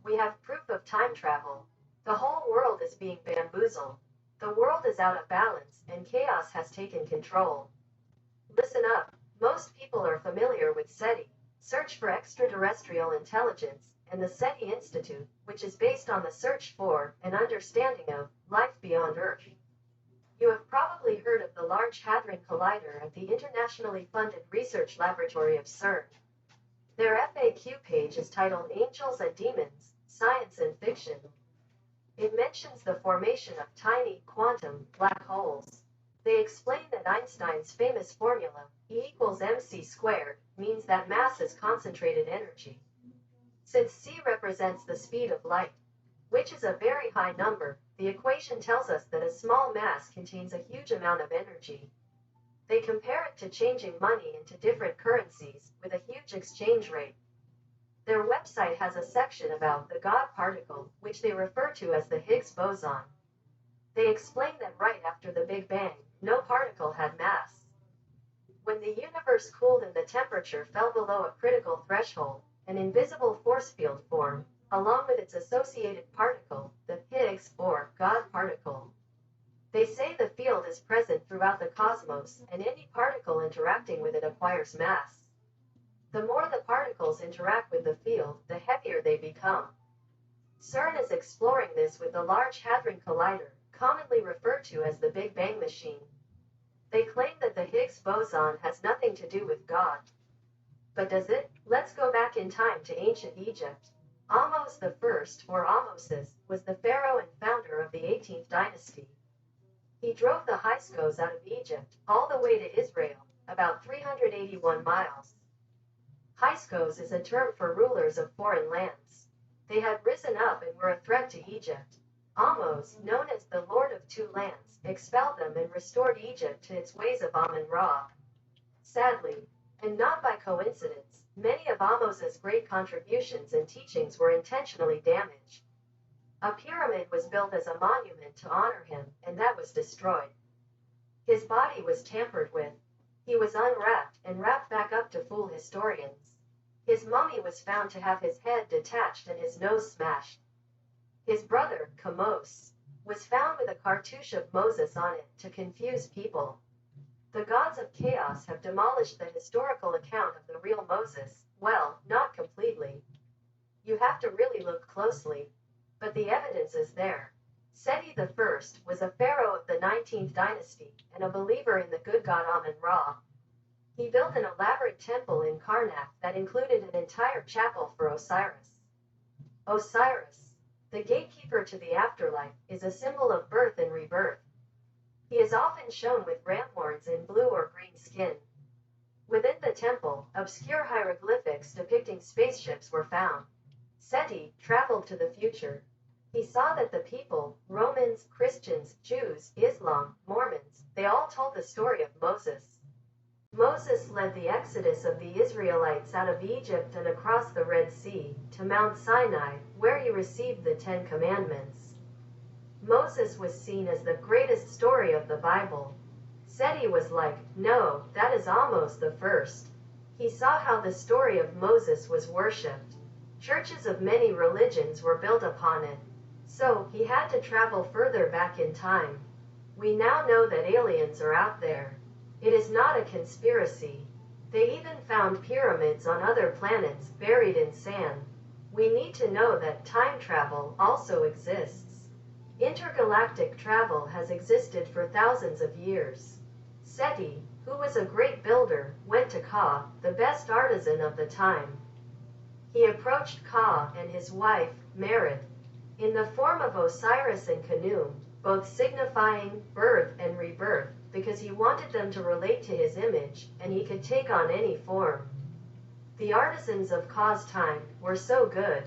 We have proof of time travel. The whole world is being bamboozled. The world is out of balance, and chaos has taken control. Listen up. Most people are familiar with SETI, Search for Extraterrestrial Intelligence, and the SETI Institute, which is based on the search for and understanding of life beyond Earth. You have probably heard of the Large Hadron Collider at the internationally funded research laboratory of CERN. Their FAQ page is titled Angels and Demons, Science and Fiction. It mentions the formation of tiny, quantum, black holes. They explain that Einstein's famous formula, E equals mc squared, means that mass is concentrated energy. Since c represents the speed of light, which is a very high number, the equation tells us that a small mass contains a huge amount of energy. They compare it to changing money into different currencies, with a huge exchange rate. Their website has a section about the God particle, which they refer to as the Higgs boson. They explain that right after the Big Bang, no particle had mass. When the universe cooled and the temperature fell below a critical threshold, an invisible force field formed, along with its associated particle, the Higgs, or God particle. They say the field is present throughout the cosmos, and any particle interacting with it acquires mass. The more the particles interact with the field, the heavier they become. CERN is exploring this with the Large Hadron Collider, commonly referred to as the Big Bang machine. They claim that the Higgs boson has nothing to do with God. But does it? Let's go back in time to ancient Egypt. Ahmose I, or Ahmose, was the pharaoh and founder of the 18th dynasty. He drove the Hyksos out of Egypt, all the way to Israel, about 381 miles. Hyksos is a term for rulers of foreign lands. They had risen up and were a threat to Egypt. Ahmose, known as the Lord of Two Lands, expelled them and restored Egypt to its ways of Amun-Ra. Sadly, and not by coincidence, many of Ahmose's great contributions and teachings were intentionally damaged. A pyramid was built as a monument to honor him, and that was destroyed. His body was tampered with. He was unwrapped and wrapped back up to fool historians. His mummy was found to have his head detached and his nose smashed. His brother, Ahmose, was found with a cartouche of Moses on it to confuse people. The gods of chaos have demolished the historical account of the real Moses. Well, not completely. You have to really look closely. But the evidence is there. Seti I was a pharaoh of the 19th dynasty and a believer in the good god Amun-Ra. He built an elaborate temple in Karnak that included an entire chapel for Osiris. Osiris, the gatekeeper to the afterlife, is a symbol of birth and rebirth. He is often shown with ram horns in blue or green skin. Within the temple, obscure hieroglyphics depicting spaceships were found. Seti traveled to the future. He saw that the people, Romans, Christians, Jews, Islam, Mormons, they all told the story of Moses. Moses led the exodus of the Israelites out of Egypt and across the Red Sea, to Mount Sinai, where he received the Ten Commandments. Moses was seen as the greatest story of the Bible. Seti was like, no, that is Ahmose I. He saw how the story of Moses was worshipped. Churches of many religions were built upon it. So, he had to travel further back in time. We now know that aliens are out there. It is not a conspiracy. They even found pyramids on other planets buried in sand. We need to know that time travel also exists. Intergalactic travel has existed for thousands of years. Seti, who was a great builder, went to Ka, the best artisan of the time. He approached Ka and his wife, Merit, in the form of Osiris and Khnum, both signifying birth and rebirth, because he wanted them to relate to his image, and he could take on any form. The artisans of Ka's time were so good.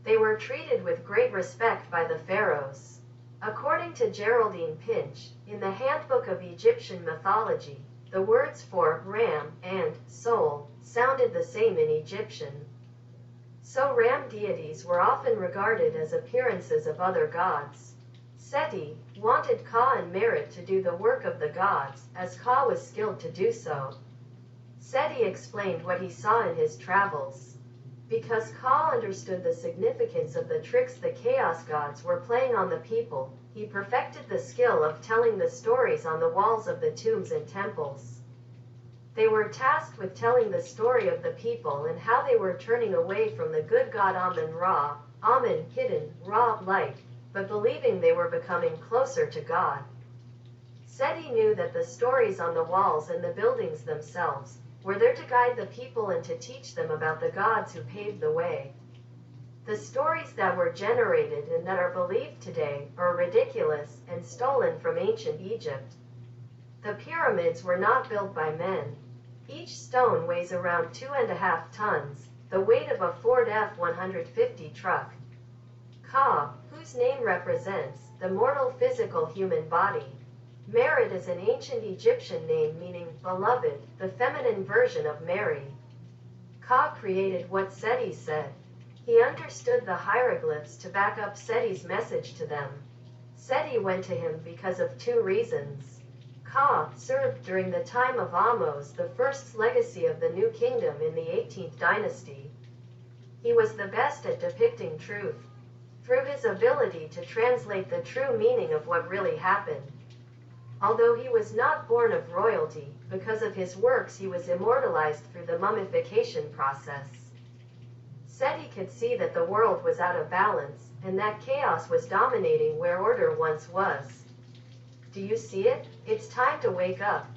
They were treated with great respect by the pharaohs. According to Geraldine Pinch, in the Handbook of Egyptian Mythology, the words for ram and soul sounded the same in Egyptian. So ram deities were often regarded as appearances of other gods. Seti wanted Ka and Merit to do the work of the gods, as Ka was skilled to do so. Seti explained what he saw in his travels. Because Ka understood the significance of the tricks the chaos gods were playing on the people, he perfected the skill of telling the stories on the walls of the tombs and temples. They were tasked with telling the story of the people and how they were turning away from the good god Amun-Ra, Amun hidden, Ra light, but believing they were becoming closer to God. Seti knew that the stories on the walls and the buildings themselves were there to guide the people and to teach them about the gods who paved the way. The stories that were generated and that are believed today are ridiculous and stolen from ancient Egypt. The pyramids were not built by men. Each stone weighs around 2.5 tons, the weight of a Ford F-150 truck. Ka, whose name represents the mortal physical human body. Merit is an ancient Egyptian name meaning beloved, the feminine version of Mary. Ka created what Seti said. He understood the hieroglyphs to back up Seti's message to them. Seti went to him because of two reasons. Ka served during the time of Ahmose, the first legacy of the New Kingdom in the 18th dynasty. He was the best at depicting truth, through his ability to translate the true meaning of what really happened. Although he was not born of royalty, because of his works he was immortalized through the mummification process. Seti could see that the world was out of balance, and that chaos was dominating where order once was. Do you see it? It's time to wake up.